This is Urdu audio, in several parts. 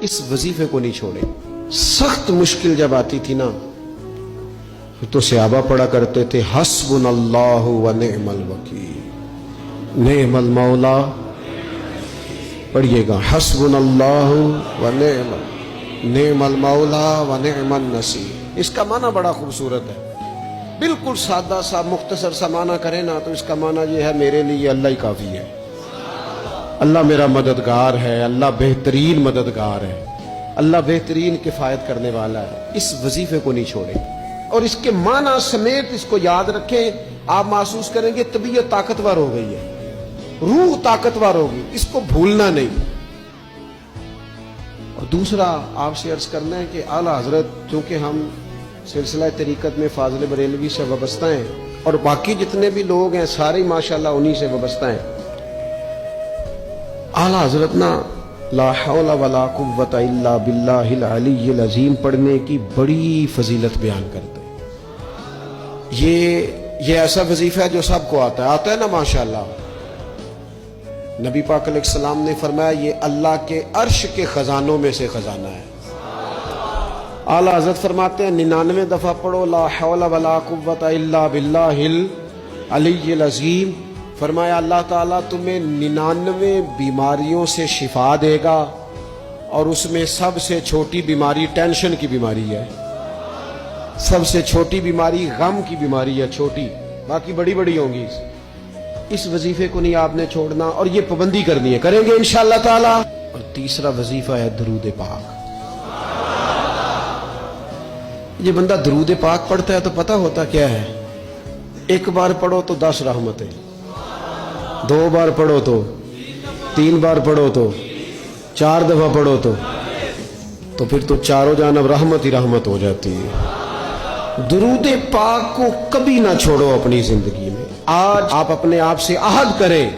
اس وظیفے کو نہیں چھوڑے. سخت مشکل جب آتی تھی نا تو صحابہ پڑھا کرتے تھے حسبنا اللہ و نعم الوکیل، نعم المولا. پڑھیے گا حسبنا اللہ و نعم المولا و نعم النصیر. اس کا معنی بڑا خوبصورت ہے. بالکل سادہ سا مختصر سا معنی کرے نا تو اس کا معنی یہ ہے میرے لیے اللہ ہی کافی ہے. اللہ میرا مددگار ہے، اللہ بہترین مددگار ہے، اللہ بہترین کفایت کرنے والا ہے. اس وظیفے کو نہیں چھوڑے اور اس کے معنی سمیت اس کو یاد رکھیں. آپ محسوس کریں گے طبیعت طاقتور ہو گئی ہے، روح طاقتور ہوگی. اس کو بھولنا نہیں. اور دوسرا آپ سے عرض کرنا ہے کہ اعلیٰ حضرت چونکہ ہم سلسلہ طریقت میں فاضل بریلوی سے وابستہ ہیں اور باقی جتنے بھی لوگ ہیں سارے ماشاءاللہ انہی سے وابستہ ہیں. اعلیٰ حضرت نا لا حول ولا قوت الا باللہ العلی العظیم پڑھنے کی بڑی فضیلت بیان کرتے ہیں. یہ ایسا وظیفہ ہے جو سب کو آتا ہے نا ماشاءاللہ. نبی پاک علیہ السلام نے فرمایا یہ اللہ کے عرش کے خزانوں میں سے خزانہ ہے. اعلیٰ حضرت فرماتے ہیں 99 دفعہ پڑھو لا حول ولا قوت الا باللہ العلی العظیم. فرمایا اللہ تعالیٰ تمہیں 99 بیماریوں سے شفا دے گا اور اس میں سب سے چھوٹی بیماری ٹینشن کی بیماری ہے. سب سے چھوٹی بیماری غم کی بیماری ہے، چھوٹی، باقی بڑی بڑی ہوں گی. اس وظیفے کو نہیں آپ نے چھوڑنا اور یہ پابندی کرنی ہے، کریں گے انشاءاللہ تعالیٰ. اور تیسرا وظیفہ ہے درود پاک. یہ بندہ درود پاک پڑھتا ہے تو پتہ ہوتا کیا ہے؟ ایک بار پڑھو تو 10 رحمتیں، 2 بار پڑھو تو 3 بار پڑھو تو 4 دفعہ پڑھو تو پھر تو چاروں جانب رحمت ہی رحمت ہو جاتی ہے. درود پاک کو کبھی نہ چھوڑو اپنی زندگی میں. آج آپ اپنے آپ سے عہد کریں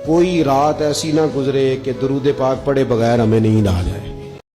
کوئی رات ایسی نہ گزرے کہ درود پاک پڑھے بغیر ہمیں نیند آ جائے.